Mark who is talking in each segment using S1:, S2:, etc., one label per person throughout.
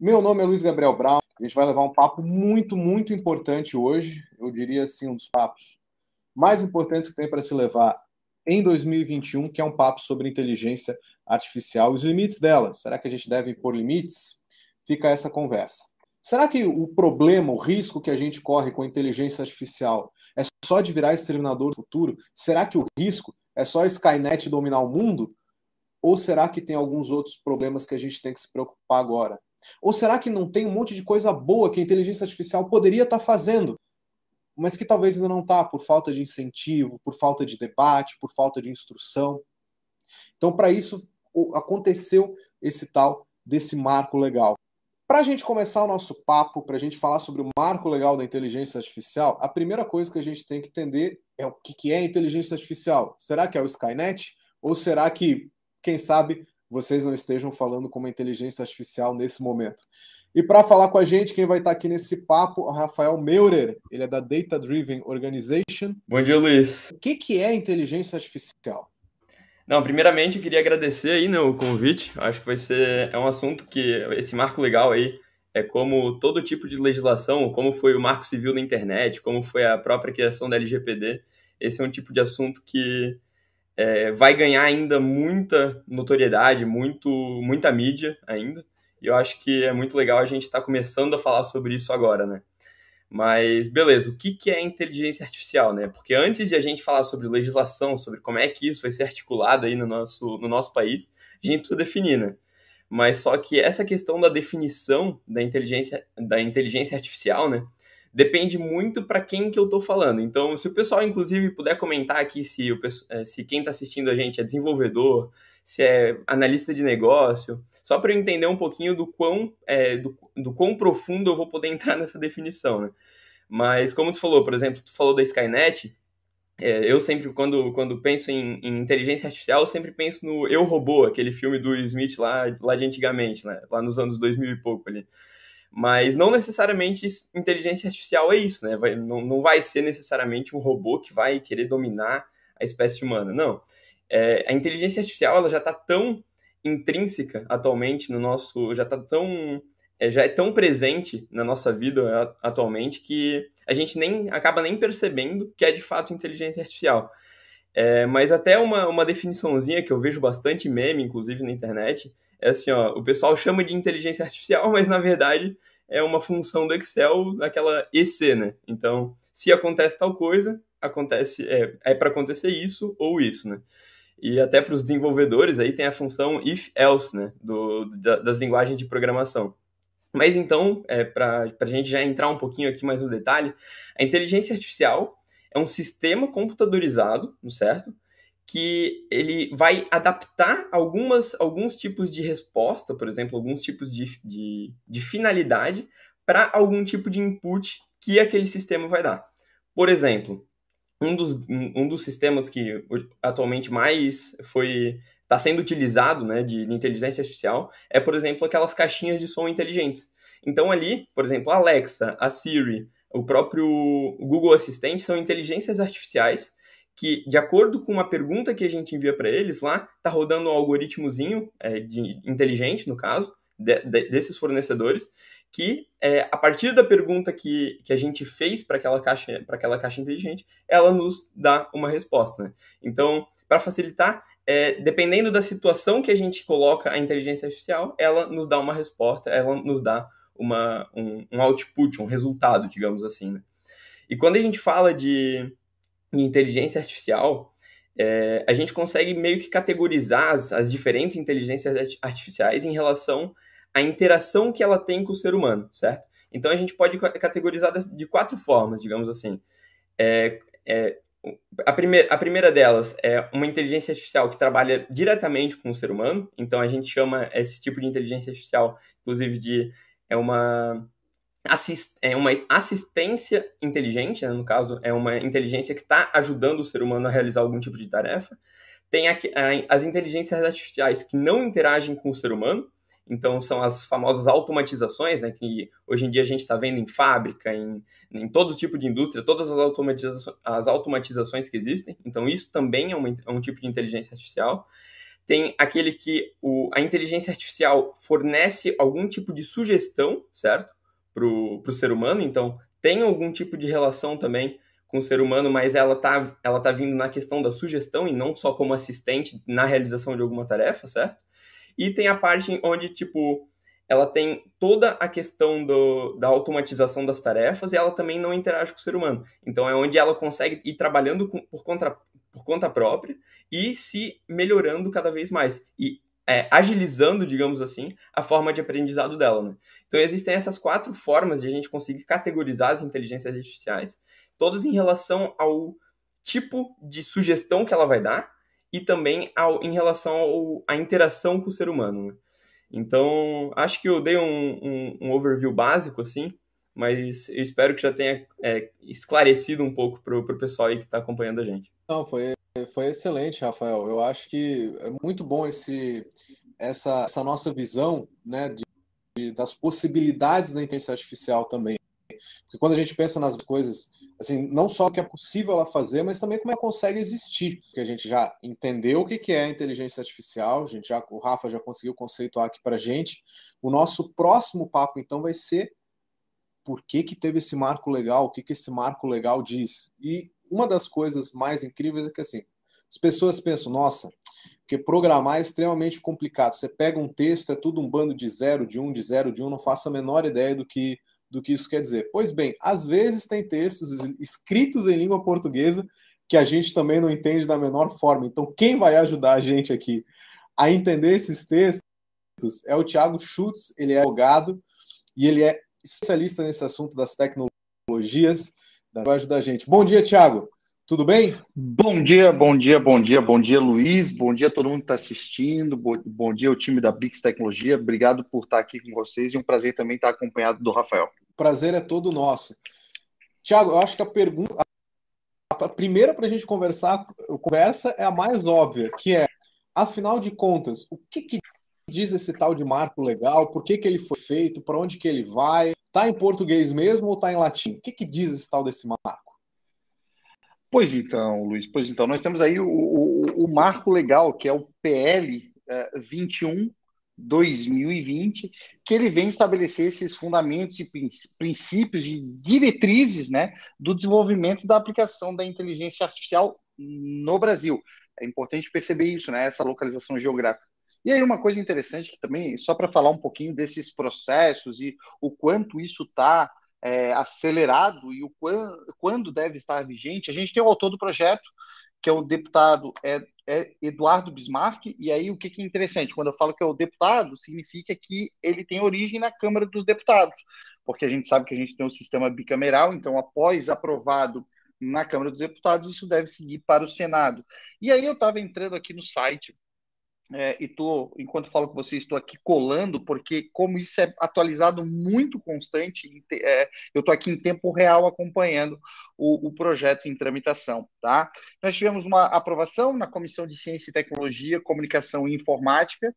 S1: Meu nome é Luiz Gabriel Brown. A gente vai levar um papo muito importante hoje. Eu diria assim, um dos papos mais importantes que tem para se levar em 2021, que é um papo sobre inteligência artificial e os limites dela. Será que a gente deve impor limites? Fica essa conversa. Será que o problema, o risco que a gente corre com a inteligência artificial é só de virar exterminador do futuro? Será que o risco é só a Skynet dominar o mundo? Ou será que tem alguns outros problemas que a gente tem que se preocupar agora? Ou será que não tem um monte de coisa boa que a inteligência artificial poderia estar fazendo, mas que talvez ainda não está, por falta de incentivo, por falta de debate, por falta de instrução? Então, para isso, aconteceu esse tal desse marco legal. Para a gente começar o nosso papo, para a gente falar sobre o marco legal da inteligência artificial, a primeira coisa que a gente tem que entender é o que é inteligência artificial. Será que é o Skynet? Ou será que, quem sabe, vocês não estejam falando com uma inteligência artificial nesse momento? E para falar com a gente, quem vai estar aqui nesse papo é o Rafael Meurer. Ele é da Data Driven Organization.
S2: Bom dia, Luiz.
S1: O que é inteligência artificial?
S2: Não, primeiramente eu queria agradecer aí, né, o convite. Acho que é um assunto que esse marco legal aí é como todo tipo de legislação, como foi o Marco Civil na internet, como foi a própria criação da LGPD. Esse é um tipo de assunto que vai ganhar ainda muita notoriedade, muita mídia ainda. E eu acho que é muito legal a gente estar começando a falar sobre isso agora, né? Mas, beleza, o que é inteligência artificial, né? Porque antes de a gente falar sobre legislação, sobre como é que isso vai ser articulado aí no nosso país, a gente precisa definir, né? Mas só que essa questão da definição da inteligência artificial, né? Depende muito para quem que eu estou falando. Então, se o pessoal, inclusive, puder comentar aqui se quem está assistindo a gente é desenvolvedor, se é analista de negócio, só para eu entender um pouquinho do quão profundo eu vou poder entrar nessa definição, né? Mas, como tu falou, por exemplo, tu falou da Skynet, eu sempre, quando penso em inteligência artificial, eu sempre penso no Eu, Robô, aquele filme do Will Smith lá de antigamente, né? Lá nos anos 2000 e pouco ali. Mas não necessariamente inteligência artificial é isso, né? Não vai ser necessariamente um robô que vai querer dominar a espécie humana, não. A inteligência artificial ela já está tão intrínseca atualmente no nosso, já é tão presente na nossa vida atualmente que a gente acaba nem percebendo que é de fato inteligência artificial. Mas até uma definiçãozinha que eu vejo bastante meme, inclusive na internet, é assim, ó, o pessoal chama de inteligência artificial, mas na verdade é uma função do Excel naquela EC, né? Então, se acontece tal coisa, é para acontecer isso ou isso, né? E até para os desenvolvedores aí tem a função if-else, né? Das linguagens de programação. Mas então, para a gente já entrar um pouquinho aqui mais no detalhe, a inteligência artificial é um sistema computadorizado, certo? Que ele vai adaptar alguns tipos de resposta, por exemplo, alguns tipos de finalidade para algum tipo de input que aquele sistema vai dar. Por exemplo, um dos sistemas que atualmente mais está sendo utilizado, né, de inteligência artificial é, por exemplo, aquelas caixinhas de som inteligentes. Então ali, por exemplo, a Alexa, a Siri, o próprio Google Assistente são inteligências artificiais que, de acordo com uma pergunta que a gente envia para eles lá, está rodando um algoritmozinho inteligente, no caso, desses fornecedores, que a partir da pergunta que a gente fez para aquela caixa inteligente, ela nos dá uma resposta, né? Então, para facilitar, dependendo da situação que a gente coloca a inteligência artificial, ela nos dá uma resposta, ela nos dá um output, um resultado, digamos assim, né? E quando a gente fala de inteligência artificial, a gente consegue meio que categorizar as diferentes inteligências artificiais em relação à interação que ela tem com o ser humano, certo? Então a gente pode categorizar de 4 formas, digamos assim. A primeira delas é uma inteligência artificial que trabalha diretamente com o ser humano, então a gente chama esse tipo de inteligência artificial, inclusive, uma assistência inteligente, né? No caso, é uma inteligência que está ajudando o ser humano a realizar algum tipo de tarefa. Tem as inteligências artificiais que não interagem com o ser humano, então são as famosas automatizações, né, que hoje em dia a gente está vendo em fábrica, em todo tipo de indústria, todas as automatizações que existem. Então isso também é um tipo de inteligência artificial. Tem aquele que a inteligência artificial fornece algum tipo de sugestão, certo? Para o ser humano, então tem algum tipo de relação também com o ser humano, mas ela tá vindo na questão da sugestão e não só como assistente na realização de alguma tarefa, certo? E tem a parte onde, tipo, ela tem toda a questão da automatização das tarefas e ela também não interage com o ser humano. Então é onde ela consegue ir trabalhando por conta própria e se melhorando cada vez mais. E agilizando, digamos assim, a forma de aprendizado dela, né? Então existem essas 4 formas de a gente conseguir categorizar as inteligências artificiais, todas em relação ao tipo de sugestão que ela vai dar e também em relação à interação com o ser humano, né? Então, acho que eu dei um overview básico, assim, mas eu espero que já tenha esclarecido um pouco para o pessoal aí que está acompanhando a gente.
S1: Não, foi excelente, Rafael. Eu acho que é muito bom essa nossa visão, né, das possibilidades da inteligência artificial também. Porque quando a gente pensa nas coisas, assim, não só o que é possível ela fazer, mas também como ela consegue existir. Porque a gente já entendeu o que é a inteligência artificial, o Rafa já conseguiu conceituar aqui para a gente. O nosso próximo papo, então, vai ser por que teve esse marco legal, o que esse marco legal diz. E uma das coisas mais incríveis é que, assim, as pessoas pensam, nossa, porque programar é extremamente complicado. Você pega um texto, é tudo um bando de zero, de um, de zero, de um, não faço a menor ideia do que isso quer dizer. Pois bem, às vezes tem textos escritos em língua portuguesa que a gente também não entende da menor forma. Então, quem vai ajudar a gente aqui a entender esses textos é o Thiago Schutz, ele é advogado e ele é especialista nesse assunto das tecnologias, vai ajudar a gente. Bom dia, Thiago. Tudo bem?
S3: Bom dia, bom dia, bom dia, bom dia, Luiz. Bom dia a todo mundo que está assistindo. Bom dia ao time da Bix Tecnologia. Obrigado por estar aqui com vocês e um prazer também estar acompanhado do Rafael.
S1: Prazer é todo nosso. Thiago, eu acho que a primeira para a gente conversa é a mais óbvia, que é, afinal de contas, o que diz esse tal de marco legal? Por que ele foi feito? Para onde que ele vai? Está em português mesmo ou está em latim? O que diz esse tal desse marco?
S3: Pois então, Luiz, nós temos aí o marco legal, que é o PL 21/2020, que ele vem estabelecer esses fundamentos e princípios e diretrizes, né, do desenvolvimento da aplicação da inteligência artificial no Brasil. É importante perceber isso, né, essa localização geográfica. E aí uma coisa interessante que também, só para falar um pouquinho desses processos e o quanto isso está acelerado e quando deve estar vigente, a gente tem o autor do projeto, que é o deputado Eduardo Bismarck, e aí o que é interessante, quando eu falo que é o deputado, significa que ele tem origem na Câmara dos Deputados, porque a gente sabe que a gente tem um sistema bicameral, então após aprovado na Câmara dos Deputados, isso deve seguir para o Senado. E aí eu estava entrando aqui no site, enquanto falo com vocês, estou aqui colando, porque como isso é atualizado muito constante, eu estou aqui em tempo real acompanhando o projeto em tramitação. Tá? Nós tivemos uma aprovação na Comissão de Ciência e Tecnologia, Comunicação e Informática.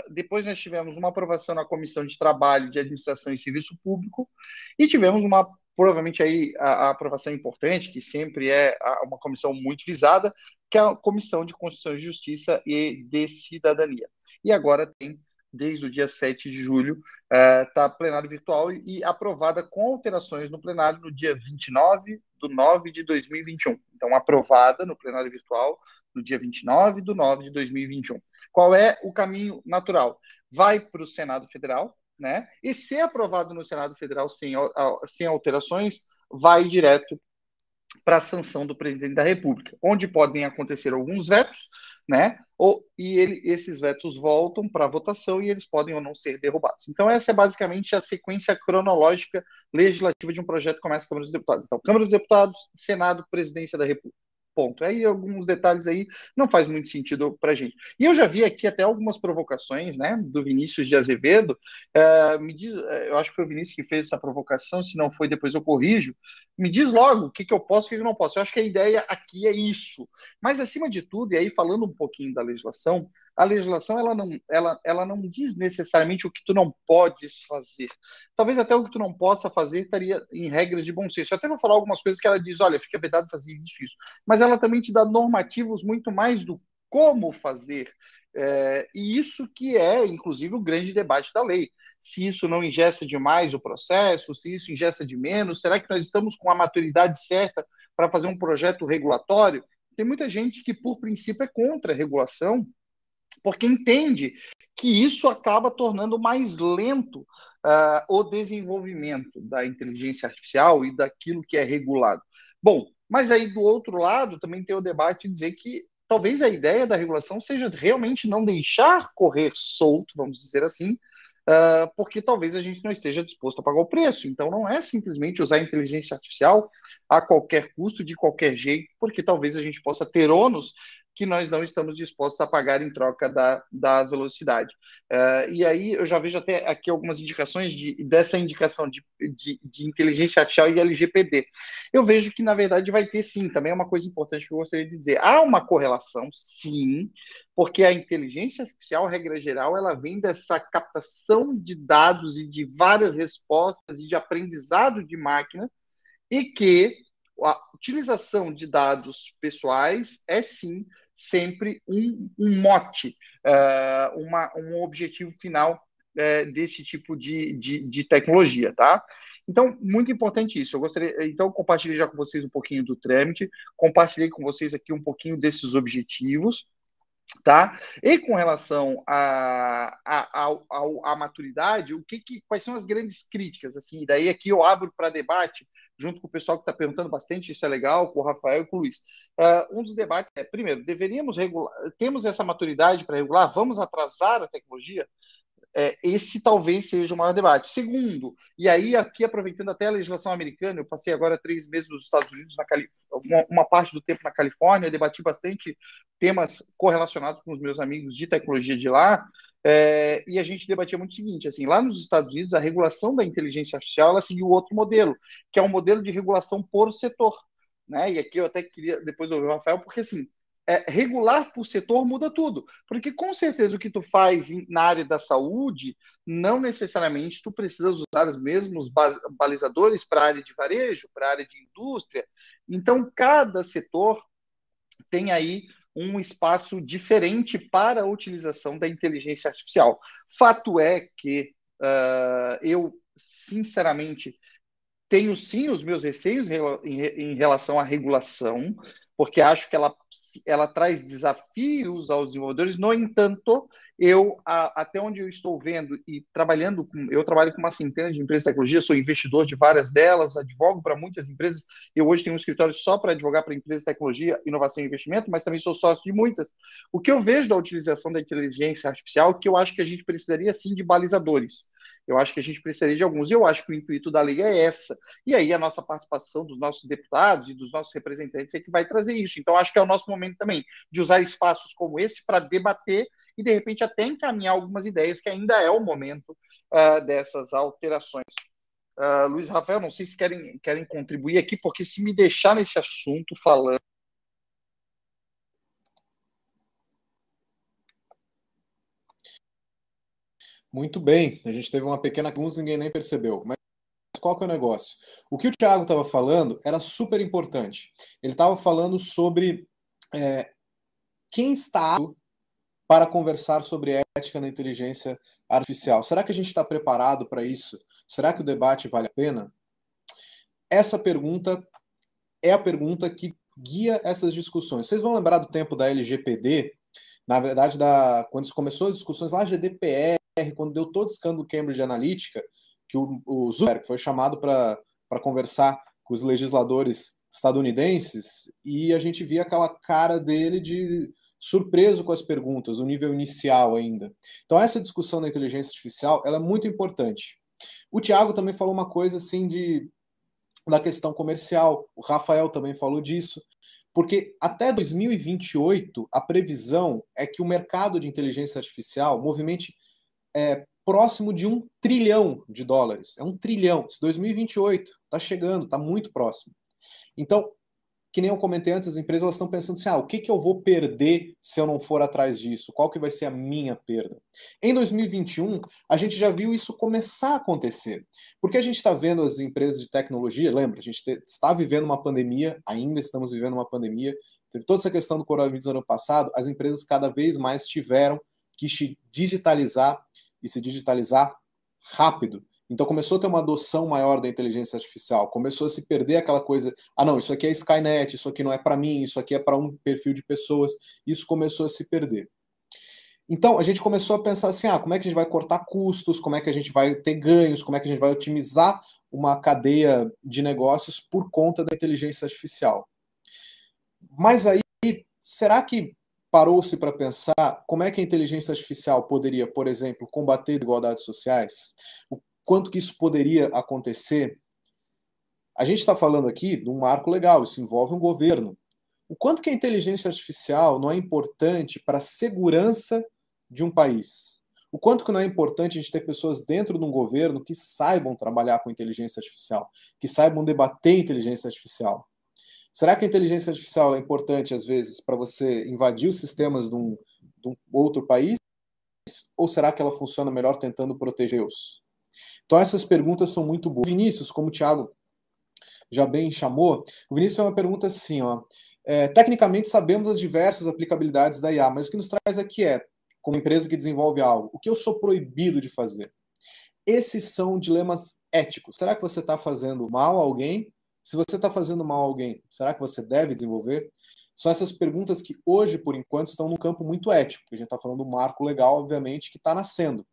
S3: Depois nós tivemos uma aprovação na Comissão de Trabalho, de Administração e Serviço Público, e tivemos provavelmente aí a aprovação importante, que sempre é uma comissão muito visada, que é a Comissão de Constituição e Justiça e de Cidadania. E agora tem, desde o dia 7 de julho, está plenário virtual e aprovada com alterações no plenário no dia 29/9/2021. Então, aprovada no plenário virtual no dia 29/9/2021. Qual é o caminho natural? Vai para o Senado Federal, né? E se aprovado no Senado Federal sem alterações, vai direto para a sanção do presidente da República, onde podem acontecer alguns vetos, né? Esses vetos voltam para a votação e eles podem ou não ser derrubados. Então, essa é basicamente a sequência cronológica legislativa de um projeto que começa a Câmara dos Deputados. Então, Câmara dos Deputados, Senado, Presidência da República. Ponto. Aí alguns detalhes aí não faz muito sentido para a gente. E eu já vi aqui até algumas provocações, né, do Vinícius de Azevedo. Eu acho que foi o Vinícius que fez essa provocação, se não foi, depois eu corrijo. Me diz logo o que eu posso e o que eu não posso. Eu acho que a ideia aqui é isso. Mas, acima de tudo, e aí falando um pouquinho da legislação, a legislação ela não diz necessariamente o que tu não podes fazer. Talvez até o que tu não possa fazer estaria em regras de bom senso. Eu até vou falar algumas coisas que ela diz, olha, fica vedado fazer isso. Mas ela também te dá normativos muito mais do como fazer. E isso que é, inclusive, o grande debate da lei. Se isso não engessa demais o processo, se isso engessa de menos, será que nós estamos com a maturidade certa para fazer um projeto regulatório? Tem muita gente que, por princípio, é contra a regulação, porque entende que isso acaba tornando mais lento o desenvolvimento da inteligência artificial e daquilo que é regulado. Bom, mas aí do outro lado também tem o debate de dizer que talvez a ideia da regulação seja realmente não deixar correr solto, vamos dizer assim, porque talvez a gente não esteja disposto a pagar o preço. Então, não é simplesmente usar a inteligência artificial a qualquer custo, de qualquer jeito, porque talvez a gente possa ter ônus que nós não estamos dispostos a pagar em troca da velocidade. E aí eu já vejo até aqui algumas indicações dessa indicação de inteligência artificial e LGPD. Eu vejo que, na verdade, vai ter sim, também é uma coisa importante que eu gostaria de dizer. Há uma correlação, sim, porque a inteligência artificial, regra geral, ela vem dessa captação de dados e de várias respostas e de aprendizado de máquina, e que a utilização de dados pessoais é sim sempre um mote, um objetivo final desse tipo de tecnologia, tá? Então, muito importante isso. Eu gostaria, então, compartilhei já com vocês um pouquinho do trâmite, compartilhei com vocês aqui um pouquinho desses objetivos, tá? E com relação à maturidade, quais são as grandes críticas? Assim, daí aqui eu abro para debate, junto com o pessoal que está perguntando bastante, isso é legal, com o Rafael e com o Luiz. Um dos debates é, primeiro, deveríamos regular, temos essa maturidade para regular, vamos atrasar a tecnologia? Esse talvez seja o maior debate. Segundo, e aí aqui aproveitando até a legislação americana, eu passei agora 3 meses nos Estados Unidos, uma parte do tempo na Califórnia, debati bastante temas correlacionados com os meus amigos de tecnologia de lá, e a gente debatia muito o seguinte, assim, lá nos Estados Unidos, a regulação da inteligência artificial, ela seguiu outro modelo, que é um modelo de regulação por setor, né? E aqui eu até queria depois ouvir o Rafael, porque assim, regular por setor muda tudo. Porque com certeza o que tu faz na área da saúde, não necessariamente tu precisa usar os mesmos balizadores para a área de varejo, para a área de indústria. Então, cada setor tem aí um espaço diferente para a utilização da inteligência artificial. Fato é que eu, sinceramente, tenho sim os meus receios em relação à regulação, porque acho que ela traz desafios aos desenvolvedores. No entanto, até onde eu estou vendo e trabalhando eu trabalho com uma centena de empresas de tecnologia, sou investidor de várias delas, advogo para muitas empresas. Eu hoje tenho um escritório só para advogar para empresas de tecnologia, inovação e investimento, mas também sou sócio de muitas. O que eu vejo da utilização da inteligência artificial é que eu acho que a gente precisaria sim de balizadores. Eu acho que a gente precisaria de alguns. E eu acho que o intuito da lei é essa. E aí a nossa participação dos nossos deputados e dos nossos representantes é que vai trazer isso. Então, acho que é o nosso momento também de usar espaços como esse para debater e, de repente, até encaminhar algumas ideias, que ainda é o momento dessas alterações. Luiz Rafael, não sei se querem contribuir aqui, porque se me deixar nesse assunto falando.
S1: Muito bem, a gente teve uma pequena bagunça, ninguém nem percebeu. Mas qual que é o negócio? O que o Thiago estava falando era super importante. Ele estava falando sobre quem está para conversar sobre ética na inteligência artificial. Será que a gente está preparado para isso? Será que o debate vale a pena? Essa pergunta é a pergunta que guia essas discussões. Vocês vão lembrar do tempo da LGPD, na verdade, quando começou as discussões lá, GDPR, quando deu todo o escândalo Cambridge Analytica, que o Zuckerberg foi chamado para conversar com os legisladores estadunidenses, e a gente via aquela cara dele de surpreso com as perguntas, o nível inicial ainda. Então essa discussão da inteligência artificial, ela é muito importante. O Thiago também falou uma coisa assim da questão comercial, o Rafael também falou disso, porque até 2028 a previsão é que o mercado de inteligência artificial movimente próximo de $1 trilhão. É 1 trilhão. 2028 está chegando, está muito próximo. Então, que nem eu comentei antes, as empresas elas estão pensando assim, o que eu vou perder se eu não for atrás disso? Qual que vai ser a minha perda? Em 2021, a gente já viu isso começar a acontecer. Porque a gente está vendo as empresas de tecnologia, lembra, a gente está vivendo uma pandemia, ainda estamos vivendo uma pandemia, teve toda essa questão do coronavírus no ano passado, as empresas cada vez mais tiveram que se digitalizar e se digitalizar rápido. Então começou a ter uma adoção maior da inteligência artificial, começou a se perder aquela coisa, não, isso aqui é Skynet, isso aqui não é para mim, isso aqui é para um perfil de pessoas, isso começou a se perder. Então a gente começou a pensar assim, como é que a gente vai cortar custos, como é que a gente vai ter ganhos, como é que a gente vai otimizar uma cadeia de negócios por conta da inteligência artificial. Mas aí, será que parou-se para pensar como é que a inteligência artificial poderia, por exemplo, combater desigualdades sociais? O quanto que isso poderia acontecer? A gente está falando aqui de um marco legal, isso envolve um governo. O quanto que a inteligência artificial não é importante para a segurança de um país? O quanto que não é importante a gente ter pessoas dentro de um governo que saibam trabalhar com inteligência artificial, que saibam debater inteligência artificial? Será que a inteligência artificial é importante, às vezes, para você invadir os sistemas de um outro país? Ou será que ela funciona melhor tentando protegê-los? Então essas perguntas são muito boas. O Vinícius, como o Thiago já bem chamou, o Vinícius é uma pergunta assim, tecnicamente sabemos as diversas aplicabilidades da IA, mas o que nos traz aqui como empresa que desenvolve algo, o que eu sou proibido de fazer? Esses são dilemas éticos. Será que você está fazendo mal a alguém? Se você está fazendo mal a alguém, será que você deve desenvolver? São essas perguntas que hoje, por enquanto, estão num campo muito ético, que a gente está falando do marco legal, obviamente, que está nascendo.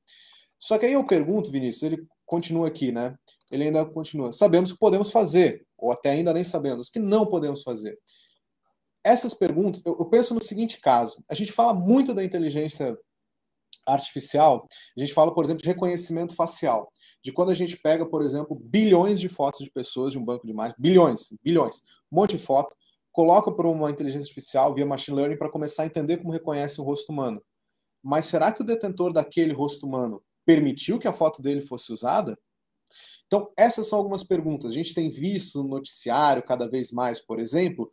S1: Só que aí eu pergunto, Vinícius, ele continua aqui, né? Ele ainda continua. Sabemos que podemos fazer, ou até ainda nem sabemos, que não podemos fazer. Essas perguntas, eu penso no seguinte caso. A gente fala muito da inteligência artificial, a gente fala, por exemplo, de reconhecimento facial, de quando a gente pega, por exemplo, bilhões de fotos de pessoas de um banco de imagens, bilhões, um monte de foto, coloca para uma inteligência artificial via machine learning para começar a entender como reconhece um rosto humano. Mas será que o detentor daquele rosto humano permitiu que a foto dele fosse usada? Então, essas são algumas perguntas. A gente tem visto no noticiário cada vez mais, por exemplo,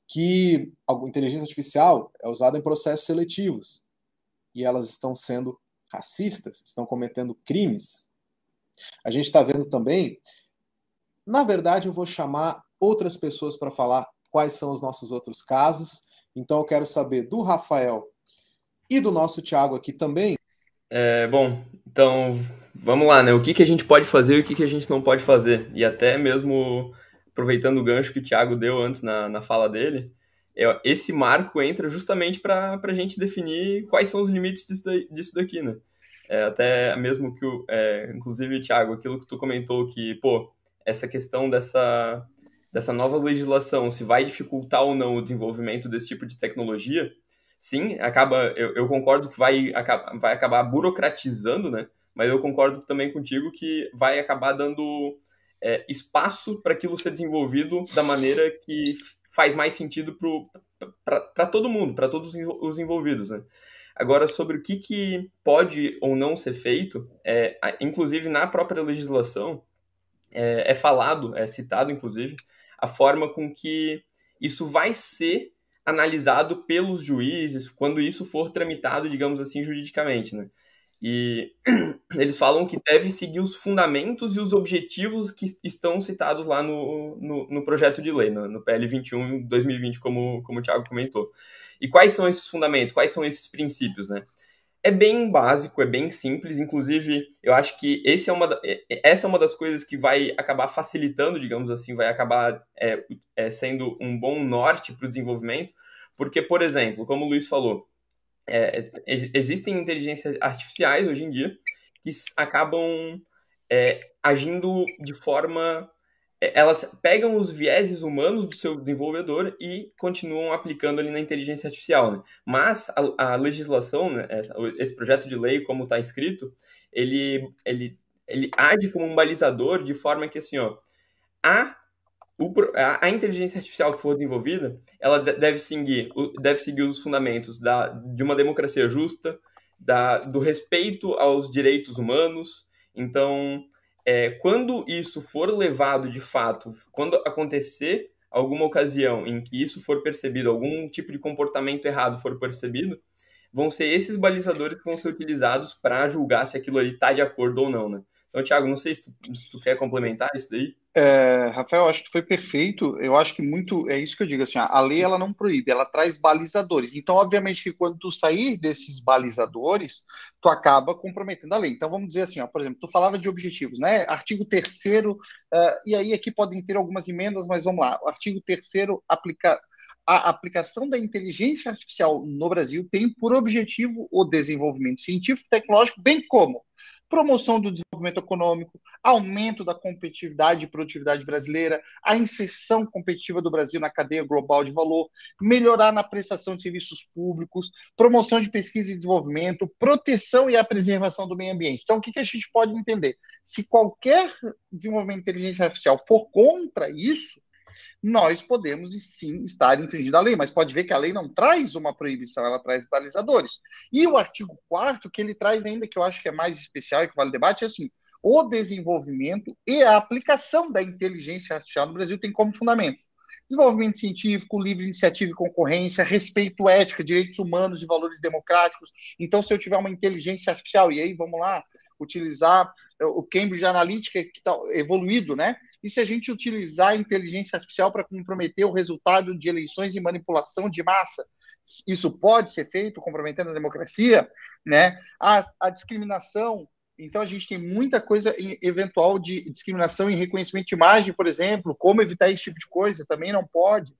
S1: que a inteligência artificial é usada em processos seletivos e elas estão sendo racistas, estão cometendo crimes. A gente está vendo também, na verdade, eu vou chamar outras pessoas para falar quais são os nossos outros casos. Então, eu quero saber do Rafael e do nosso Thiago aqui também.
S2: Bom, então vamos lá, né? O que a gente pode fazer e o que a gente não pode fazer. E até mesmo aproveitando o gancho que o Thiago deu antes na fala dele, esse marco entra justamente para a gente definir quais são os limites disso daqui, né? Até mesmo que, inclusive, Thiago, aquilo que tu comentou que, essa questão dessa nova legislação, se vai dificultar ou não o desenvolvimento desse tipo de tecnologia, sim, eu concordo que vai acabar burocratizando, né? Mas eu concordo também contigo que vai acabar dando espaço para aquilo ser desenvolvido da maneira que faz mais sentido para todo mundo, para todos os envolvidos, né? Agora, sobre o que pode ou não ser feito, inclusive na própria legislação, é falado, é citado, inclusive, a forma com que isso vai ser analisado pelos juízes quando isso for tramitado, digamos assim, juridicamente, né? E eles falam que deve seguir os fundamentos e os objetivos que estão citados lá no projeto de lei, no PL 21 2020, como o Thiago comentou. E quais são esses fundamentos? Quais são esses princípios, né? É bem básico, é bem simples, inclusive eu acho que essa é uma das coisas que vai acabar facilitando, digamos assim, vai acabar sendo um bom norte para o desenvolvimento, porque, por exemplo, como o Luiz falou, existem inteligências artificiais hoje em dia que acabam agindo de forma... Elas pegam os vieses humanos do seu desenvolvedor e continuam aplicando ali na inteligência artificial, né? Mas a legislação, né, esse projeto de lei, como está escrito, ele age como um balizador de forma que, assim, a inteligência artificial que for desenvolvida, ela deve seguir os fundamentos de uma democracia justa, do respeito aos direitos humanos. Então, quando isso for levado de fato, quando acontecer alguma ocasião em que isso for percebido, algum tipo de comportamento errado for percebido, vão ser esses balizadores que vão ser utilizados para julgar se aquilo ali está de acordo ou não, né? Então, Thiago, não sei se tu quer complementar isso daí.
S3: Rafael, acho que foi perfeito. Eu acho que muito é isso que eu digo assim, a lei ela não proíbe, ela traz balizadores. Então, obviamente que quando tu sair desses balizadores, tu acaba comprometendo a lei. Então, vamos dizer assim, ó, por exemplo, tu falava de objetivos, né? Artigo 3º, e aí aqui podem ter algumas emendas, mas vamos lá. O artigo 3º aplica a aplicação da inteligência artificial no Brasil tem por objetivo o desenvolvimento científico e tecnológico, bem como promoção do desenvolvimento econômico, aumento da competitividade e produtividade brasileira, a inserção competitiva do Brasil na cadeia global de valor, melhorar na prestação de serviços públicos, promoção de pesquisa e desenvolvimento, proteção e a preservação do meio ambiente. Então, o que a gente pode entender? Se qualquer desenvolvimento de inteligência artificial for contra isso, nós podemos sim estar infringindo a lei, mas pode ver que a lei não traz uma proibição, ela traz balizadores. E o artigo 4º, que ele traz ainda, que eu acho que é mais especial e que vale debate, é assim, o desenvolvimento e a aplicação da inteligência artificial no Brasil tem como fundamento desenvolvimento científico, livre iniciativa e concorrência, respeito ética, direitos humanos e valores democráticos. Então, se eu tiver uma inteligência artificial, e aí vamos lá, utilizar o Cambridge Analytica, que está evoluído, né? E se a gente utilizar a inteligência artificial para comprometer o resultado de eleições e manipulação de massa, isso pode ser feito comprometendo a democracia, né? A discriminação. Então, a gente tem muita coisa eventual de discriminação em reconhecimento de imagem, por exemplo, como evitar esse tipo de coisa, também não pode,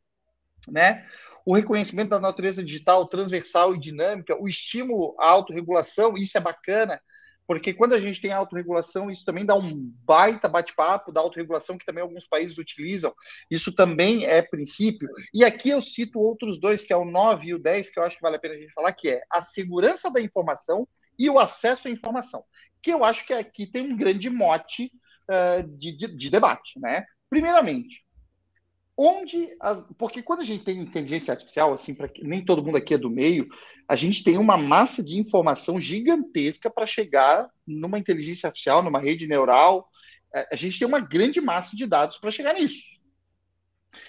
S3: né? O reconhecimento da natureza digital transversal e dinâmica, o estímulo à autorregulação, isso é bacana, porque quando a gente tem autorregulação, isso também dá um baita bate-papo da autorregulação que também alguns países utilizam. Isso também é princípio. E aqui eu cito outros dois, que é o 9 e o 10, que eu acho que vale a pena a gente falar, que é a segurança da informação e o acesso à informação, que eu acho que aqui tem um grande mote de debate, né? Primeiramente, porque quando a gente tem inteligência artificial, assim, para nem todo mundo aqui é do meio, a gente tem uma massa de informação gigantesca para chegar numa inteligência artificial, numa rede neural. A gente tem uma grande massa de dados para chegar nisso.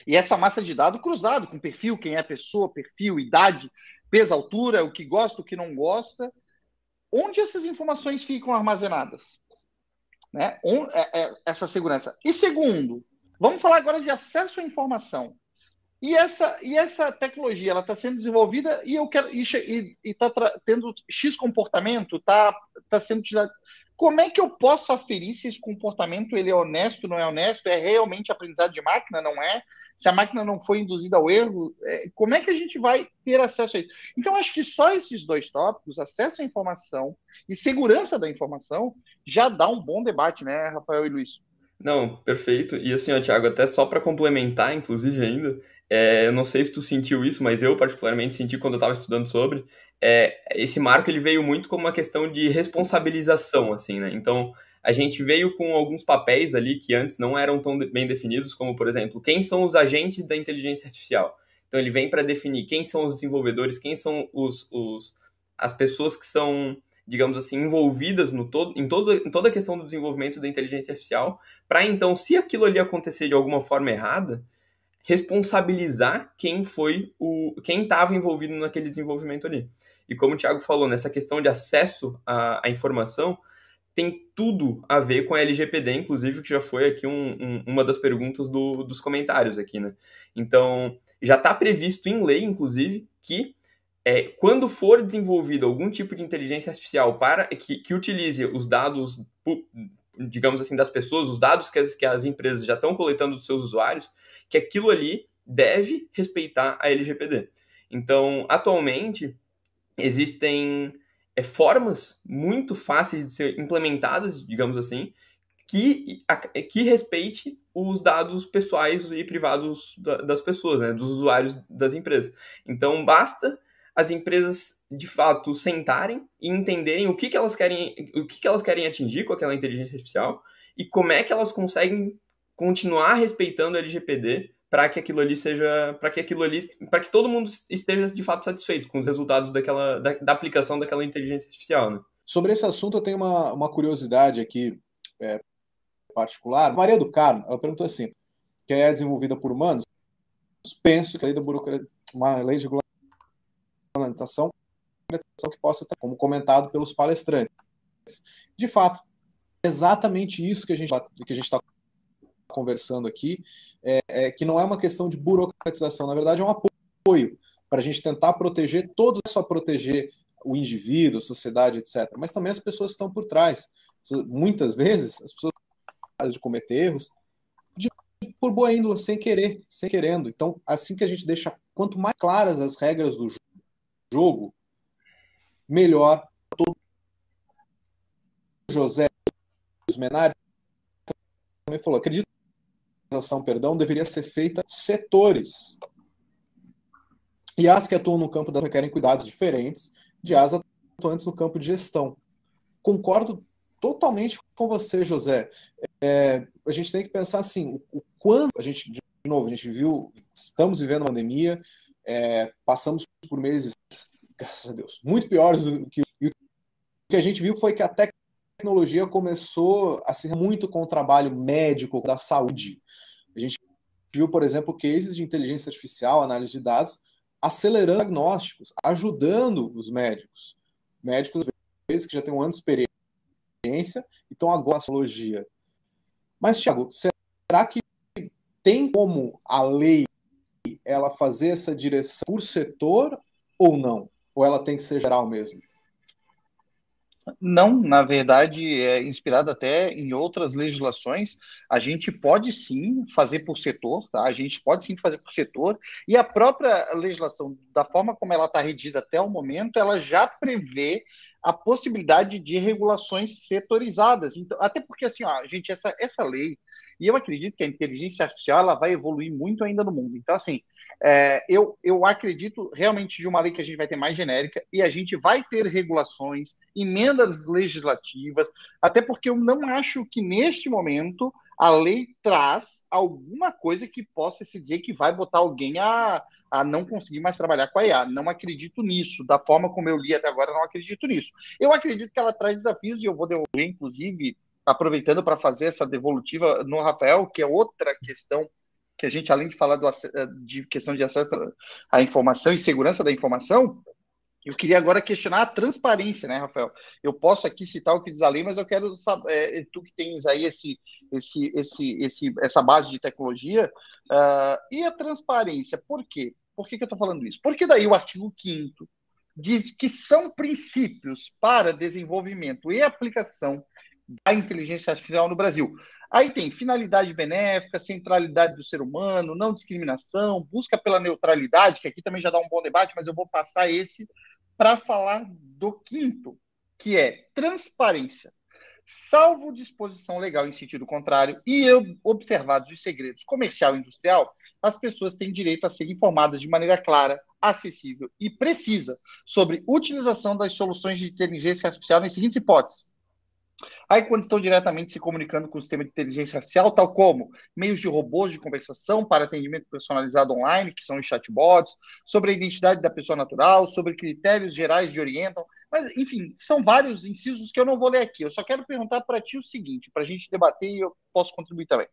S3: E essa massa de dados cruzado com perfil, quem é a pessoa, perfil, idade, peso, altura, o que gosta, o que não gosta. Onde essas informações ficam armazenadas? Né? Essa segurança. E segundo, vamos falar agora de acesso à informação. E essa tecnologia ela está sendo desenvolvida e eu quero e está tendo X comportamento, está sendo utilizado. Como é que eu posso aferir se esse comportamento ele é honesto, não é honesto, é realmente aprendizado de máquina, não é? Se a máquina não foi induzida ao erro, como é que a gente vai ter acesso a isso? Então, acho que só esses dois tópicos, acesso à informação e segurança da informação, já dá um bom debate, né, Rafael e Luiz?
S2: Não, perfeito. E assim, ó, Thiago, até só para complementar, inclusive, ainda, eu não sei se tu sentiu isso, mas eu particularmente senti quando eu estava estudando sobre, esse marco ele veio muito como uma questão de responsabilização, assim, né? Então, a gente veio com alguns papéis ali que antes não eram tão bem definidos, como, por exemplo, quem são os agentes da inteligência artificial. Então, ele vem para definir quem são os desenvolvedores, quem são as pessoas que são, digamos assim, envolvidas em toda a questão do desenvolvimento da inteligência artificial, para então, se aquilo ali acontecer de alguma forma errada, responsabilizar quem estava envolvido naquele desenvolvimento ali. E como o Thiago falou, nessa questão de acesso à informação, tem tudo a ver com a LGPD, inclusive, que já foi aqui uma das perguntas dos comentários aqui, né? Então, já está previsto em lei, inclusive, que quando for desenvolvido algum tipo de inteligência artificial que utilize os dados, digamos assim, das pessoas, os dados que as empresas já estão coletando dos seus usuários, que aquilo ali deve respeitar a LGPD. Então, atualmente, existem formas muito fáceis de ser implementadas, digamos assim, que respeite os dados pessoais e privados das pessoas, né, dos usuários das empresas. Então, basta as empresas, de fato, sentarem e entenderem o que elas querem atingir com aquela inteligência artificial e como é que elas conseguem continuar respeitando a LGPD para que aquilo ali para que todo mundo esteja de fato satisfeito com os resultados da aplicação daquela inteligência artificial, né?
S1: Sobre esse assunto, eu tenho uma curiosidade aqui particular. Maria do Carmo, ela perguntou assim, que é desenvolvida por humanos, penso que a lei da burocracia, uma lei de regulamentação que possa ter, como comentado pelos palestrantes. De fato, exatamente isso que a gente está conversando aqui, que não é uma questão de burocratização, na verdade é um apoio para a gente tentar proteger, não só proteger o indivíduo, a sociedade, etc., mas também as pessoas que estão por trás. Muitas vezes, as pessoas de cometer erros por boa índole, sem querer, sem querendo. Então, assim que a gente deixa, quanto mais claras as regras do jogo, melhor. Todo José Menari também falou, acredito que a ação, perdão, deveria ser feita em setores. E as que atuam no campo da requerem cuidados diferentes de as atuantes no campo de gestão. Concordo totalmente com você, José. A gente tem que pensar assim, o quanto a gente, de novo, a gente viu, estamos vivendo uma pandemia, passamos por meses, graças a Deus, muito piores do que o que a gente viu foi que a tecnologia começou a se muito com o trabalho médico da saúde. A gente viu, por exemplo, cases de inteligência artificial, análise de dados, acelerando diagnósticos, ajudando os médicos. Médicos, às vezes, que já têm um ano de experiência, e estão agora na tecnologia. Mas, Thiago, será que tem como a lei ela fazer essa direção por setor ou não? Ou ela tem que ser geral mesmo?
S3: Não, na verdade, é inspirado até em outras legislações. A gente pode sim fazer por setor, tá? A gente pode sim fazer por setor, e a própria legislação, da forma como ela está redigida até o momento, ela já prevê a possibilidade de regulações setorizadas. Então, até porque, assim, ó, gente, essa lei, e eu acredito que a inteligência artificial ela vai evoluir muito ainda no mundo. Então, assim, eu acredito realmente de uma lei que a gente vai ter mais genérica e a gente vai ter regulações, emendas legislativas, até porque eu não acho que neste momento a lei traz alguma coisa que possa se dizer que vai botar alguém a não conseguir mais trabalhar com a IA. Não acredito nisso. Da forma como eu li até agora, não acredito nisso. Eu acredito que ela traz desafios e eu vou devolver, inclusive, aproveitando para fazer essa devolutiva no Rafael, que é outra questão que a gente, além de falar de questão de acesso à informação e segurança da informação, eu queria agora questionar a transparência, né, Rafael? Eu posso aqui citar o que diz a lei, mas eu quero saber, tu que tens aí essa base de tecnologia, e a transparência, por quê? Por que eu estou falando isso? Porque daí o artigo 5º diz que são princípios para desenvolvimento e aplicação da inteligência artificial no Brasil. Aí tem finalidade benéfica, centralidade do ser humano, não discriminação, busca pela neutralidade, que aqui também já dá um bom debate, mas eu vou passar esse para falar do 5º, que é transparência. Salvo disposição legal em sentido contrário e observados os segredos comercial e industrial, as pessoas têm direito a ser informadas de maneira clara, acessível e precisa sobre utilização das soluções de inteligência artificial nas seguintes hipóteses. Aí, quando estão diretamente se comunicando com o sistema de inteligência artificial, tal como meios de robôs de conversação para atendimento personalizado online, que são os chatbots, sobre a identidade da pessoa natural, sobre critérios gerais de orientam. Mas, enfim, são vários incisos que eu não vou ler aqui. Eu só quero perguntar para ti o seguinte, para a gente debater e eu posso contribuir também.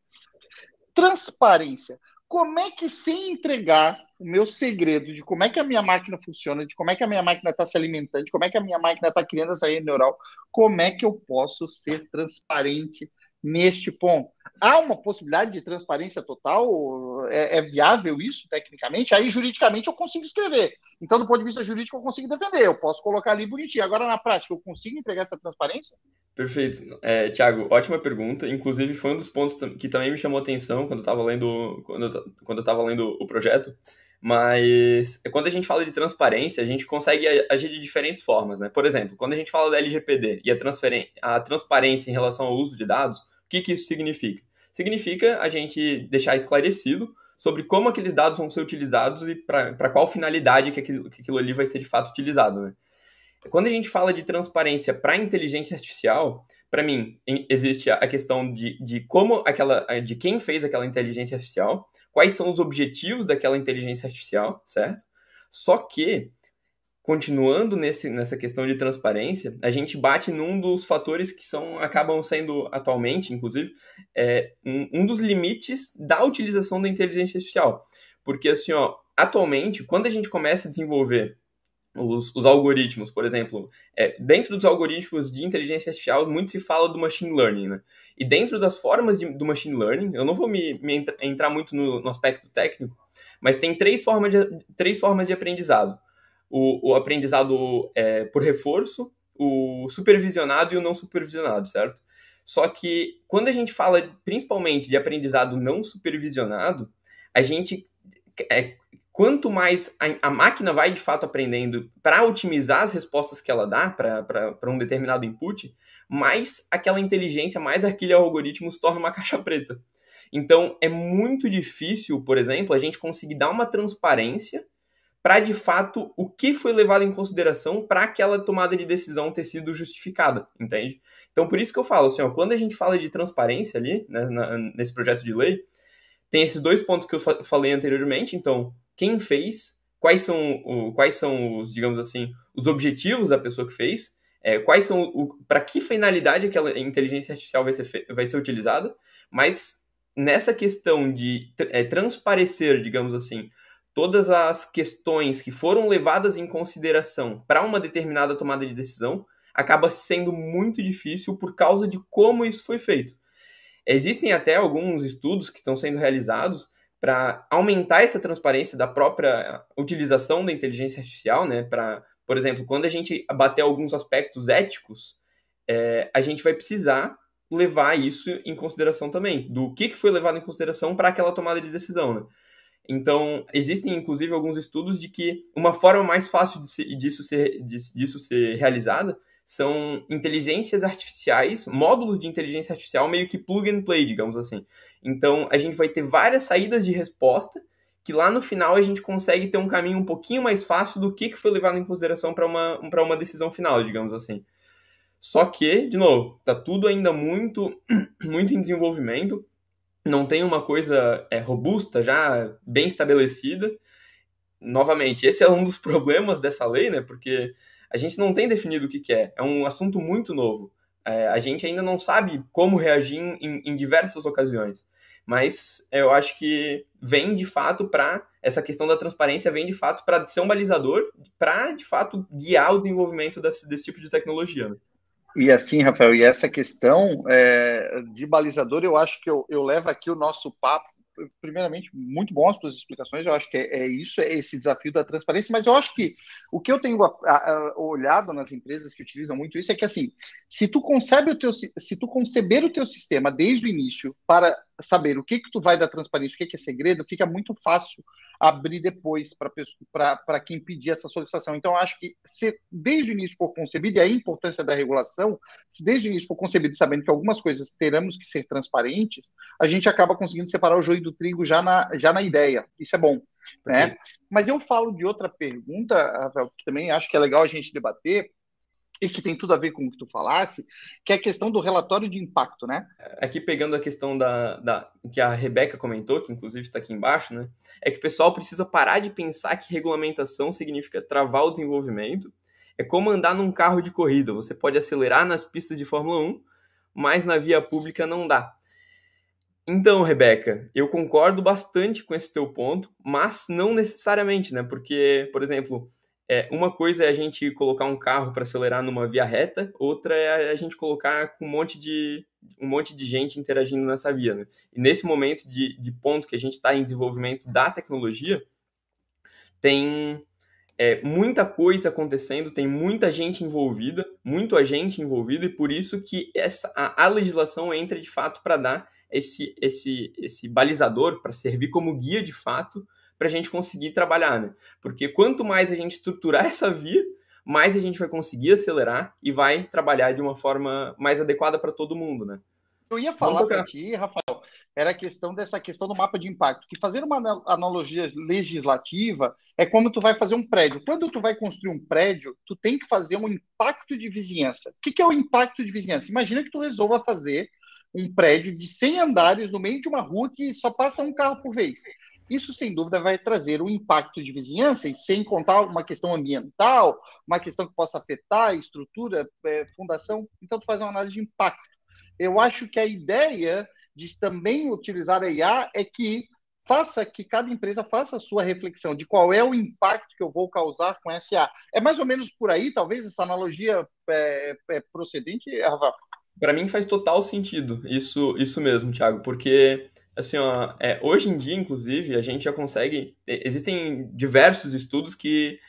S3: Transparência. Como é que, sem entregar o meu segredo de como é que a minha máquina funciona, de como é que a minha máquina está se alimentando, de como é que a minha máquina está criando essa rede neural, como é que eu posso ser transparente neste ponto? Há uma possibilidade de transparência total? É viável isso, tecnicamente? Aí, juridicamente, eu consigo escrever. Então, do ponto de vista jurídico, eu consigo defender. Eu posso colocar ali bonitinho. Agora, na prática, eu consigo entregar essa transparência?
S2: Perfeito. Thiago, ótima pergunta. Inclusive, foi um dos pontos que também me chamou a atenção quando eu estava lendo, quando eu estava lendo o projeto. Mas quando a gente fala de transparência, a gente consegue agir de diferentes formas, né? Por exemplo, quando a gente fala da LGPD e a transparência em relação ao uso de dados, o que isso significa? Significa a gente deixar esclarecido sobre como aqueles dados vão ser utilizados e para qual finalidade que aquilo ali vai ser de fato utilizado, né? Quando a gente fala de transparência para inteligência artificial, para mim, existe a questão de quem fez aquela inteligência artificial, quais são os objetivos daquela inteligência artificial, certo? Só que, continuando nessa questão de transparência, a gente bate num dos fatores que acabam sendo atualmente, inclusive, um dos limites da utilização da inteligência artificial. Porque, assim, atualmente, quando a gente começa a desenvolver os algoritmos, por exemplo, dentro dos algoritmos de inteligência artificial, muito se fala do machine learning, né? E dentro das formas do machine learning, eu não vou entrar muito no aspecto técnico, mas tem três formas de aprendizado. O aprendizado por reforço, o supervisionado e o não supervisionado, certo? Só que quando a gente fala principalmente de aprendizado não supervisionado, a gente quanto mais a máquina vai de fato aprendendo para otimizar as respostas que ela dá para um determinado input, mais aquela inteligência, mais aquele algoritmo se torna uma caixa preta. Então, é muito difícil, por exemplo, a gente conseguir dar uma transparência para, de fato, o que foi levado em consideração para aquela tomada de decisão ter sido justificada, entende? Então, por isso que eu falo, assim, ó, quando a gente fala de transparência ali, né, nesse projeto de lei, tem esses dois pontos que eu falei anteriormente. Então, quem fez, quais são os, digamos assim, os objetivos da pessoa que fez, para que finalidade aquela inteligência artificial vai ser utilizada, mas nessa questão de transparecer, digamos assim, todas as questões que foram levadas em consideração para uma determinada tomada de decisão, acaba sendo muito difícil por causa de como isso foi feito. Existem até alguns estudos que estão sendo realizados para aumentar essa transparência da própria utilização da inteligência artificial, né? Por exemplo, quando a gente abater alguns aspectos éticos, a gente vai precisar levar isso em consideração também, do que foi levado em consideração para aquela tomada de decisão, né? Então, existem inclusive alguns estudos de que uma forma mais fácil disso ser realizada são inteligências artificiais, módulos de inteligência artificial meio que plug and play, digamos assim. Então, a gente vai ter várias saídas de resposta que lá no final a gente consegue ter um caminho um pouquinho mais fácil do que foi levado em consideração para uma decisão final, digamos assim. Só que, de novo, está tudo ainda muito, muito em desenvolvimento, não tem uma coisa robusta, já bem estabelecida. Novamente, esse é um dos problemas dessa lei, né? Porque a gente não tem definido o que é. É um assunto muito novo. A gente ainda não sabe como reagir em diversas ocasiões. Mas eu acho que vem de fato para essa questão da transparência, vem de fato para ser um balizador, para de fato guiar o desenvolvimento desse tipo de tecnologia, né?
S3: E assim, Rafael, e essa questão de balizador, eu acho que eu levo aqui o nosso papo. Primeiramente, muito bom as tuas explicações, eu acho que é isso, é esse desafio da transparência, mas eu acho que o que eu tenho olhado nas empresas que utilizam muito isso é que, assim, se tu conceber o teu sistema desde o início para saber o que tu vai dar transparência, o que é segredo, fica muito fácil abrir depois para quem pedir essa solicitação. Então, eu acho que se desde o início for concebido, e aí a importância da regulação, se desde o início for concebido sabendo que algumas coisas teremos que ser transparentes, a gente acaba conseguindo separar o joio do trigo já na ideia. Isso é bom, né? Mas eu falo de outra pergunta, Rafael, que também acho que é legal a gente debater, e que tem tudo a ver com o que tu falasse, que é a questão do relatório de impacto, né?
S2: Aqui pegando a questão que a Rebeca comentou, que inclusive está aqui embaixo, né? É que o pessoal precisa parar de pensar que regulamentação significa travar o desenvolvimento. É como andar num carro de corrida. Você pode acelerar nas pistas de Fórmula 1, mas na via pública não dá. Então, Rebeca, eu concordo bastante com esse teu ponto, mas não necessariamente, né? Porque, por exemplo, uma coisa é a gente colocar um carro para acelerar numa via reta, outra é a gente colocar com um monte de gente interagindo nessa via, né? E nesse momento de ponto que a gente está em desenvolvimento da tecnologia, tem muita coisa acontecendo, tem muita gente envolvida, muito agente envolvido, e por isso que a legislação entra de fato para dar esse balizador, para servir como guia de fato, para a gente conseguir trabalhar, né? Porque quanto mais a gente estruturar essa via, mais a gente vai conseguir acelerar e vai trabalhar de uma forma mais adequada para todo mundo, né?
S3: Eu ia falar para ti, Rafael, era a questão do mapa de impacto, que fazer uma analogia legislativa é como tu vai fazer um prédio. Quando tu vai construir um prédio, tu tem que fazer um impacto de vizinhança. O que é o impacto de vizinhança? Imagina que tu resolva fazer um prédio de 100 andares no meio de uma rua que só passa um carro por vez. Isso, sem dúvida, vai trazer um impacto de vizinhança, e sem contar uma questão ambiental, uma questão que possa afetar a estrutura, fundação. Então, tu faz uma análise de impacto. Eu acho que a ideia de também utilizar a IA é que faça que cada empresa faça a sua reflexão de qual é o impacto que eu vou causar com SA. É mais ou menos por aí, talvez, essa analogia é procedente, Rafa?
S2: Para mim faz total sentido isso mesmo, Thiago, porque assim, ó, hoje em dia, inclusive, a gente já consegue. Existem diversos estudos que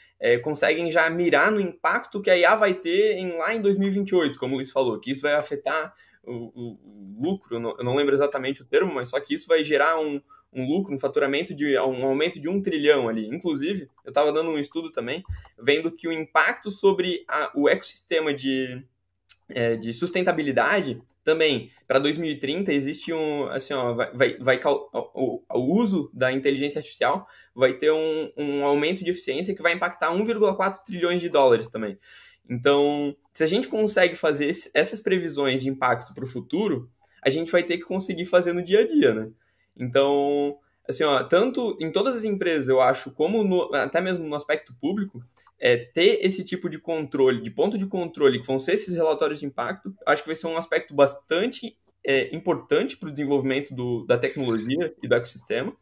S2: conseguem já mirar no impacto que a IA vai ter lá em 2028, como o Luiz falou, que isso vai afetar o lucro, eu não lembro exatamente o termo, mas só que isso vai gerar um lucro, um faturamento de um aumento de 1 trilhão ali. Inclusive, eu estava dando um estudo também, vendo que o impacto sobre o ecossistema de sustentabilidade também para 2030 existe assim, ó, o uso da inteligência artificial vai ter um aumento de eficiência que vai impactar 1,4 trilhões de dólares também. Então, se a gente consegue fazer essas previsões de impacto para o futuro, a gente vai ter que conseguir fazer no dia a dia, né? Então, assim, ó, tanto em todas as empresas, eu acho, como até mesmo no aspecto público, ter esse tipo de controle, de ponto de controle, que vão ser esses relatórios de impacto, acho que vai ser um aspecto bastante importante para o desenvolvimento da tecnologia e do ecossistema.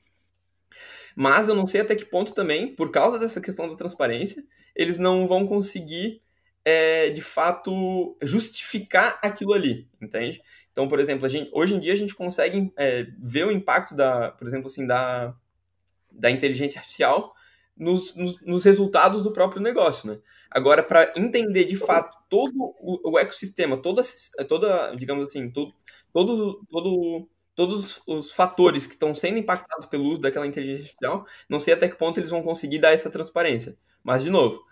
S2: Mas eu não sei até que ponto também, por causa dessa questão da transparência, eles não vão conseguir, de fato, justificar aquilo ali, entende? Então, por exemplo, hoje em dia a gente consegue ver o impacto por exemplo, assim, da inteligência artificial nos resultados do próprio negócio, né? Agora, para entender de fato todo o ecossistema, digamos assim, todos os fatores que estão sendo impactados pelo uso daquela inteligência artificial, não sei até que ponto eles vão conseguir dar essa transparência. Mas, de novo,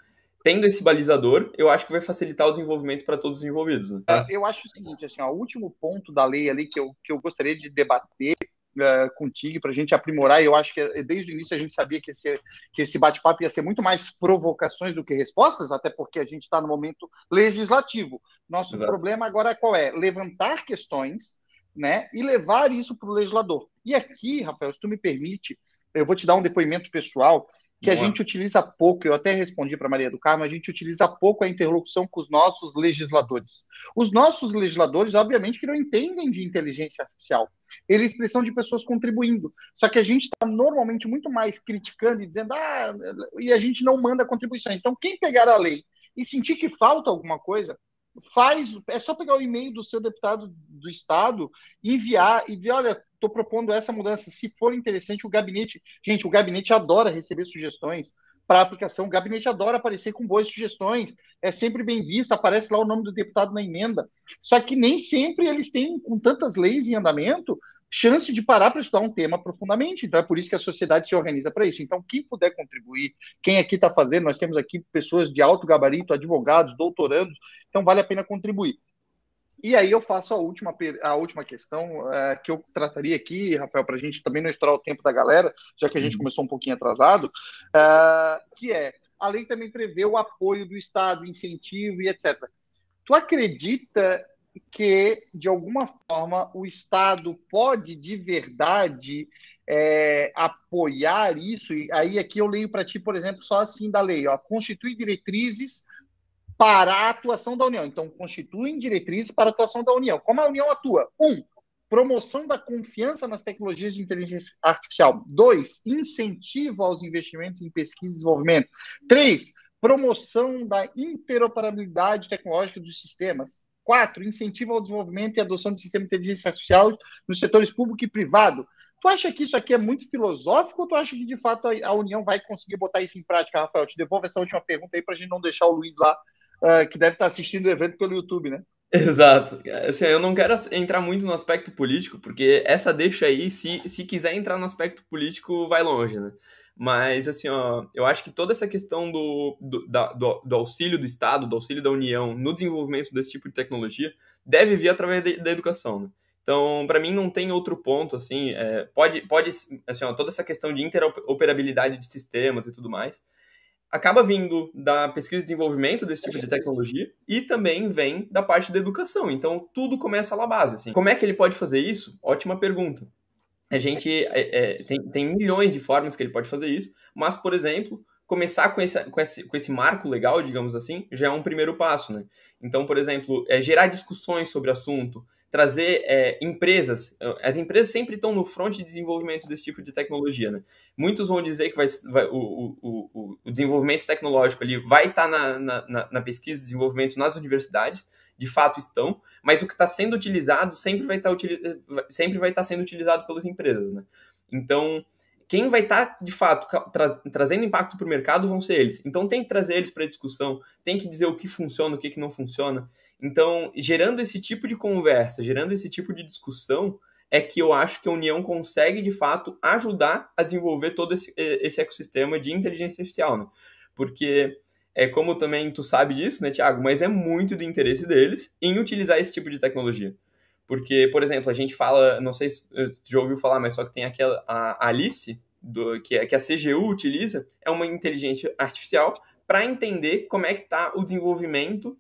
S2: tendo esse balizador, eu acho que vai facilitar o desenvolvimento para todos os envolvidos. Né?
S3: Eu acho o seguinte, assim, ó, o último ponto da lei ali que eu gostaria de debater contigo para a gente aprimorar, e eu acho que desde o início a gente sabia que esse bate-papo ia ser muito mais provocações do que respostas, até porque a gente está no momento legislativo. Nosso
S2: Exato.
S3: problema agora qual é? Levantar questões, né, e levar isso para o legislador. E aqui, Rafael, se tu me permite, eu vou te dar um depoimento pessoal, que a gente utiliza pouco, eu até respondi para a Maria do Carmo, a gente utiliza pouco a interlocução com os nossos legisladores. Os nossos legisladores, obviamente, que não entendem de inteligência artificial. Eles precisam de pessoas contribuindo. Só que a gente está normalmente muito mais criticando e dizendo, e a gente não manda contribuições. Então, quem pegar a lei e sentir que falta alguma coisa, é só pegar o e-mail do seu deputado do estado, enviar e dizer, olha, estou propondo essa mudança. Se for interessante, o gabinete adora receber sugestões para aplicação, o gabinete adora aparecer com boas sugestões, é sempre bem visto, aparece lá o nome do deputado na emenda. Só que nem sempre eles têm, com tantas leis em andamento, chance de parar para estudar um tema profundamente. Então é por isso que a sociedade se organiza para isso. Então, quem puder contribuir, quem aqui está fazendo, nós temos aqui pessoas de alto gabarito, advogados, doutorandos, então vale a pena contribuir. E aí eu faço a última questão que eu trataria aqui, Rafael, para a gente também não estourar o tempo da galera, já que a gente começou um pouquinho atrasado, que a lei também prevê o apoio do Estado, incentivo e etc. Tu acredita que, de alguma forma, o Estado pode, de verdade, apoiar isso? E aí aqui eu leio para ti, por exemplo, só assim da lei, constitui diretrizes para a atuação da União. Então, constituem diretrizes para a atuação da União. Como a União atua? 1. Promoção da confiança nas tecnologias de inteligência artificial. 2. Incentivo aos investimentos em pesquisa e desenvolvimento. 3. Promoção da interoperabilidade tecnológica dos sistemas. 4. Incentivo ao desenvolvimento e adoção de sistemas de inteligência artificial nos setores público e privado. Tu acha que isso aqui é muito filosófico ou tu acha que, de fato, a União vai conseguir botar isso em prática, Rafael? Eu te devolvo essa última pergunta aí para a gente não deixar o Luiz lá, que deve estar assistindo o evento pelo YouTube, né?
S2: Exato. Assim, eu não quero entrar muito no aspecto político, porque essa deixa aí, se quiser entrar no aspecto político, vai longe, né? Mas, assim, ó, eu acho que toda essa questão do auxílio do Estado, do auxílio da União no desenvolvimento desse tipo de tecnologia, deve vir através da educação, né? Então, para mim, não tem outro ponto, assim, pode assim, ó, toda essa questão de interoperabilidade de sistemas e tudo mais, acaba vindo da pesquisa e desenvolvimento desse tipo de tecnologia e também vem da parte da educação. Então, tudo começa lá base. Assim. Como é que ele pode fazer isso? Ótima pergunta. A gente tem milhões de formas que ele pode fazer isso, mas, por exemplo, começar com esse marco legal, digamos assim, já é um primeiro passo, né? Então, por exemplo, gerar discussões sobre o assunto, trazer empresas. As empresas sempre estão no front de desenvolvimento desse tipo de tecnologia, né? Muitos vão dizer que o desenvolvimento tecnológico ali vai estar na pesquisa e desenvolvimento nas universidades, de fato estão, mas o que está sendo utilizado sempre vai estar sendo utilizado pelas empresas, né? Então, quem vai estar, de fato, trazendo impacto para o mercado vão ser eles. Então, tem que trazer eles para a discussão, tem que dizer o que funciona, o que não funciona. Então, gerando esse tipo de conversa, gerando esse tipo de discussão, é que eu acho que a União consegue, de fato, ajudar a desenvolver todo esse ecossistema de inteligência artificial, né? Porque, como também tu sabe disso, né, Thiago? Mas é muito do interesse deles em utilizar esse tipo de tecnologia. Porque, por exemplo, a gente fala, não sei se tu já ouviu falar, mas só que tem aquela a Alice, que a CGU utiliza, é uma inteligência artificial para entender como é que está o desenvolvimento,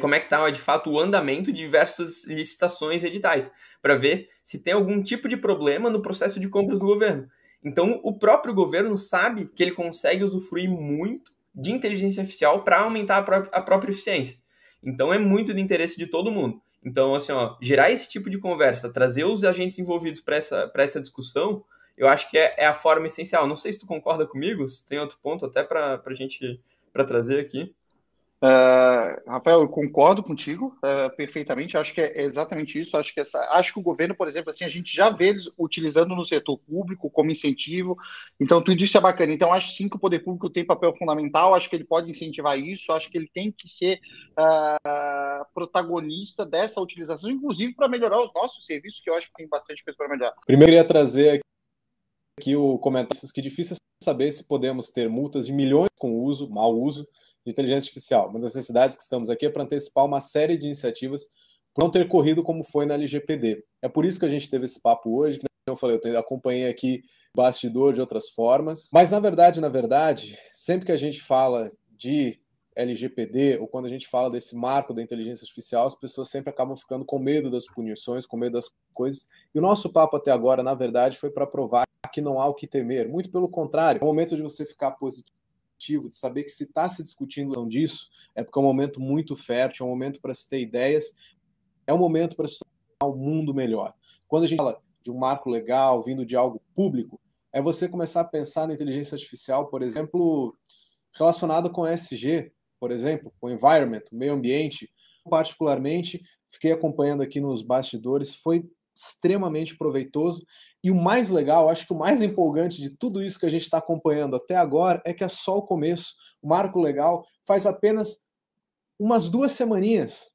S2: como é que está, de fato, o andamento de diversas licitações e editais, para ver se tem algum tipo de problema no processo de compras do governo. Então, o próprio governo sabe que ele consegue usufruir muito de inteligência artificial para aumentar a própria eficiência. Então, é muito do interesse de todo mundo. Então, assim, gerar esse tipo de conversa, trazer os agentes envolvidos para essa discussão, eu acho que é a forma essencial. Não sei se tu concorda comigo, se tem outro ponto até para trazer aqui.
S3: Rafael, eu concordo contigo perfeitamente. Acho que é exatamente isso. Acho que o governo, por exemplo, assim, a gente já vê eles utilizando no setor público como incentivo. Então, tudo isso é bacana. Então, acho sim que o poder público tem papel fundamental. Acho que ele pode incentivar isso. Acho que ele tem que ser protagonista dessa utilização, inclusive para melhorar os nossos serviços, que eu acho que tem bastante coisa para melhorar.
S1: Primeiro, eu ia trazer aqui o comentário que é difícil saber se podemos ter multas de milhões com uso, mau uso de inteligência artificial. Uma das necessidades que estamos aqui é para antecipar uma série de iniciativas por não ter corrido como foi na LGPD. É por isso que a gente teve esse papo hoje, que eu falei, eu acompanhei aqui o bastidor de outras formas, mas na verdade, sempre que a gente fala de LGPD, ou quando a gente fala desse marco da inteligência artificial, as pessoas sempre acabam ficando com medo das punições, com medo das coisas, e o nosso papo até agora, na verdade, foi para provar que não há o que temer, muito pelo contrário, é o momento de você ficar positivo, de saber que se está se discutindo disso, é porque é um momento muito fértil, é um momento para se ter ideias, é um momento para se tornar o mundo melhor. Quando a gente fala de um marco legal, vindo de algo público, é você começar a pensar na inteligência artificial, por exemplo, relacionada com ESG, por exemplo, com environment, meio ambiente. Particularmente, fiquei acompanhando aqui nos bastidores, foi extremamente proveitoso. E o mais legal, acho que o mais empolgante de tudo isso que a gente está acompanhando até agora é que é só o começo. O marco legal faz apenas umas 2 semaninhas.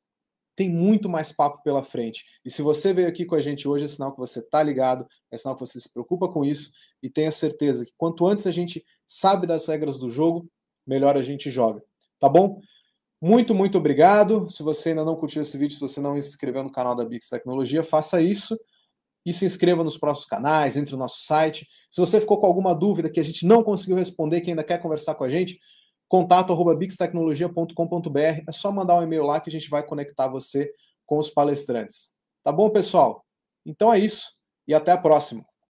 S1: Tem muito mais papo pela frente. E se você veio aqui com a gente hoje, é sinal que você está ligado, é sinal que você se preocupa com isso e tenha certeza que quanto antes a gente sabe das regras do jogo, melhor a gente joga. Tá bom? Muito obrigado. Se você ainda não curtiu esse vídeo, se você não se inscreveu no canal da Bix Tecnologia, faça isso. E se inscreva nos próximos canais, entre no nosso site. Se você ficou com alguma dúvida que a gente não conseguiu responder, que ainda quer conversar com a gente, contato@bixtecnologia.com.br. É só mandar um e-mail lá que a gente vai conectar você com os palestrantes. Tá bom, pessoal? Então é isso e até a próxima.